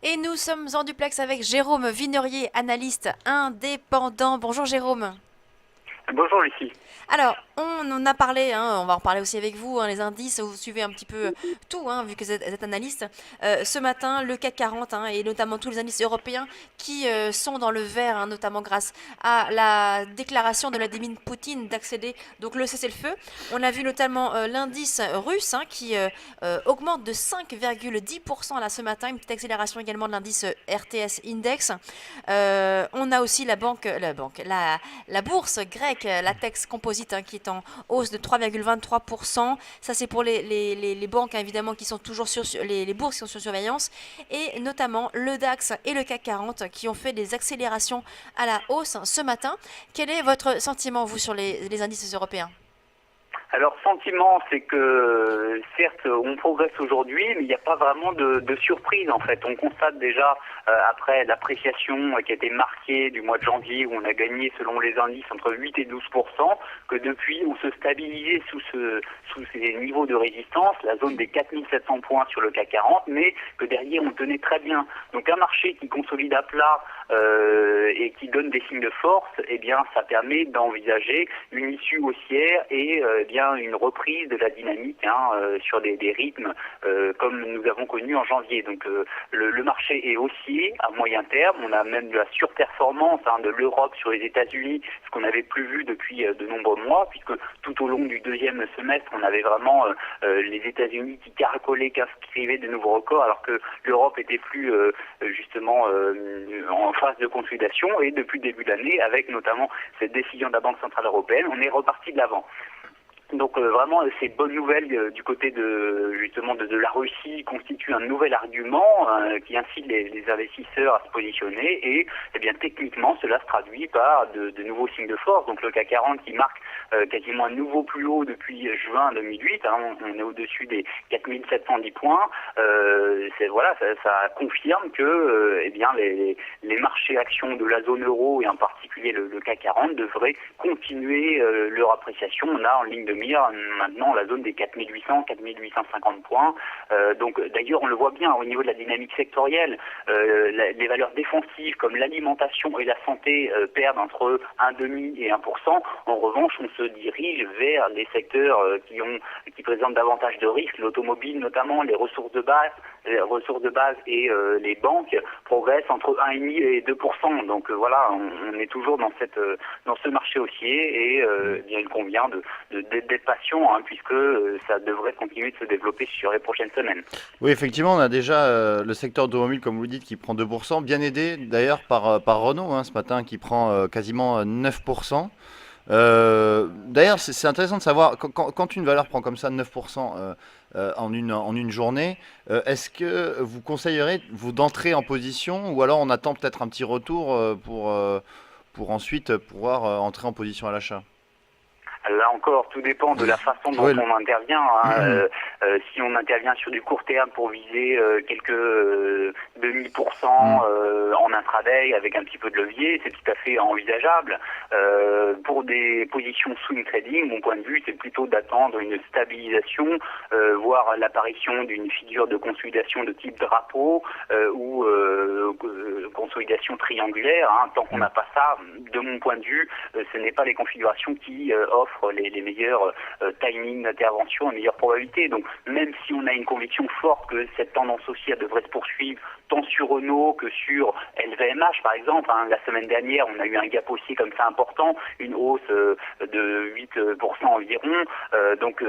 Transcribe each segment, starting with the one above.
Et nous sommes en duplex avec Jérôme Vinerier, analyste indépendant. Bonjour Jérôme. Bonjour Lucie. Alors, on en a parlé, hein, on va en reparler aussi avec vous, hein, les indices, vous suivez un petit peu tout, hein, vu que vous êtes analyste. Ce matin, le CAC 40, hein, et notamment tous les indices européens qui sont dans le vert, hein, notamment grâce à la déclaration de Vladimir Poutine d'accéder donc le cessez-le-feu. On a vu notamment l'indice russe, hein, qui augmente de 5,10% là ce matin, une petite accélération également de l'indice RTS Index. On a aussi la bourse grecque, la Tex Composite, hein, qui est en hausse de 3,23%. Ça, c'est pour les banques, hein, évidemment, qui sont toujours sur les bourses qui sont sur surveillance. Et notamment le DAX et le CAC 40 qui ont fait des accélérations à la hausse ce matin. Quel est votre sentiment, vous, sur les indices européens? Alors, sentiment, c'est que certes, on progresse aujourd'hui, mais il n'y a pas vraiment de surprise en fait. On constate déjà, après l'appréciation qui a été marquée du mois de janvier, où on a gagné selon les indices entre 8 et 12%, que depuis, on se stabilisait sous ces niveaux de résistance, la zone des 4700 points sur le CAC 40, mais que derrière, on tenait très bien. Donc un marché qui consolide à plat et qui donne des signes de force, eh bien, ça permet d'envisager une issue haussière et bien une reprise de la dynamique, hein, sur des rythmes comme nous avons connu en janvier. Donc le marché est haussier à moyen terme. On a même de la surperformance, hein, de l'Europe sur les États-Unis, ce qu'on n'avait plus vu depuis de nombreux mois, puisque tout au long du deuxième semestre, on avait vraiment les États-Unis qui caracolaient, qui inscrivaient de nouveaux records, alors que l'Europe était plus justement en phase de consolidation. Et depuis le début de l'année, avec notamment cette décision de la Banque Centrale Européenne, on est reparti de l'avant. Donc vraiment, ces bonnes nouvelles du côté de justement de la Russie constituent un nouvel argument qui incite les investisseurs à se positionner et eh bien techniquement cela se traduit par de nouveaux signes de force. Donc le CAC 40 qui marque quasiment un nouveau plus haut depuis juin 2008, hein, on est au-dessus des 4710 points. Voilà, ça confirme que eh bien les marchés actions de la zone euro et en particulier le CAC 40 devraient continuer leur appréciation. On a en ligne de maintenant la zone des 4800, 4850 points. Donc d'ailleurs on le voit bien au niveau de la dynamique sectorielle, les valeurs défensives comme l'alimentation et la santé perdent entre 1,5 et 1%. En revanche, on se dirige vers les secteurs qui présentent davantage de risques, l'automobile notamment, les ressources de base et les banques progressent entre 1,5 et 2%. Donc voilà, on est toujours dans ce marché haussier et bien il convient d'être patient, hein, puisque ça devrait continuer de se développer sur les prochaines semaines. Oui, effectivement, on a déjà le secteur automobile, comme vous le dites, qui prend 2%, bien aidé d'ailleurs par Renault, hein, ce matin, qui prend quasiment 9%. D'ailleurs, c'est intéressant de savoir, quand une valeur prend comme ça 9% en une journée, est-ce que vous conseillerez vous d'entrer en position ou alors on attend peut-être un petit retour pour ensuite pouvoir entrer en position à l'achat? Là encore, tout dépend de la façon dont Ouais, on intervient, hein. Si on intervient sur du court terme pour viser quelques demi pour cent en intraday avec un petit peu de levier, c'est tout à fait envisageable. Pour des positions swing trading, mon point de vue, c'est plutôt d'attendre une stabilisation, voire l'apparition d'une figure de consolidation de type drapeau ou consolidation triangulaire. Hein. Tant qu'on n'a pas ça, de mon point de vue, ce n'est pas les configurations qui offrent les meilleurs timings d'intervention, les meilleures probabilités. Donc même si on a une conviction forte que cette tendance haussière devrait se poursuivre tant sur Renault que sur LVMH par exemple, hein. La semaine dernière on a eu un gap haussier comme ça important, une hausse de 8% environ, donc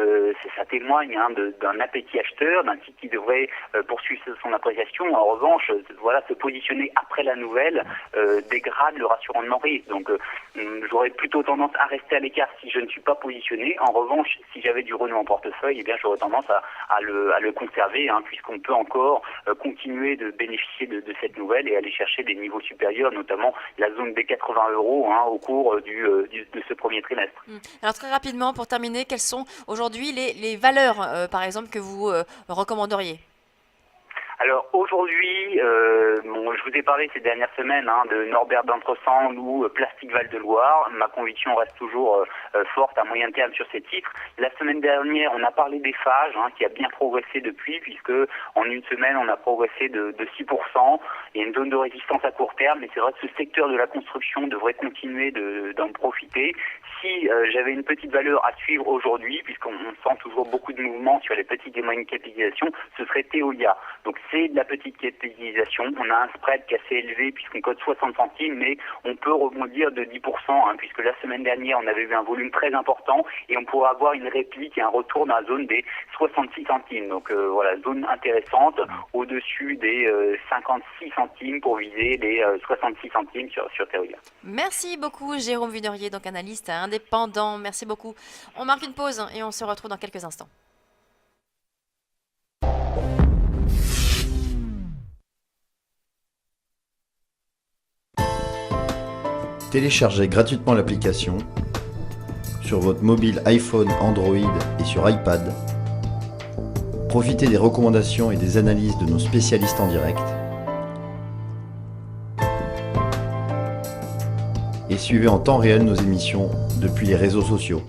ça témoigne, hein, d'un appétit acheteur, d'un titre qui devrait poursuivre son appréciation. En revanche, voilà, se positionner après la nouvelle dégrade le ratio rendement-risque. Donc j'aurais plutôt tendance à rester à l'écart si je ne suis pas positionné. En revanche, si j'avais du Renault en portefeuille, eh bien j'aurais tendance à le conserver, hein, puisqu'on peut encore continuer de bénéficier de cette nouvelle et aller chercher des niveaux supérieurs, notamment la zone des 80 euros, hein, au cours de ce premier trimestre. Alors très rapidement, pour terminer, quelles sont aujourd'hui les valeurs, par exemple, que vous recommanderiez? Alors aujourd'hui, je vous ai parlé ces dernières semaines de Norbert d'Entresand ou Plastique Val-de-Loire. Ma conviction reste toujours forte à moyen terme sur ces titres. La semaine dernière, on a parlé des phages, qui a bien progressé depuis, puisque en une semaine, on a progressé de 6%. Il y a une zone de résistance à court terme, mais c'est vrai que ce secteur de la construction devrait continuer d'en profiter. Si j'avais une petite valeur à suivre aujourd'hui, puisqu'on sent toujours beaucoup de mouvements sur les petites et moyennes capitalisations, ce serait Veolia. Donc c'est de la petite capitalisation. On a un spread qui est assez élevé puisqu'on cote 60 centimes, mais on peut rebondir de 10%, puisque la semaine dernière, on avait eu un volume très important et on pourrait avoir une réplique et un retour dans la zone des 66 centimes. Donc voilà, zone intéressante au-dessus des 56 centimes pour viser les 66 centimes sur Veolia. Merci beaucoup Jérôme Vunerier, donc analyste indépendant. Merci beaucoup. On marque une pause et on se retrouve dans quelques instants. Téléchargez gratuitement l'application sur votre mobile iPhone, Android et sur iPad. Profitez des recommandations et des analyses de nos spécialistes en direct. Et suivez en temps réel nos émissions depuis les réseaux sociaux.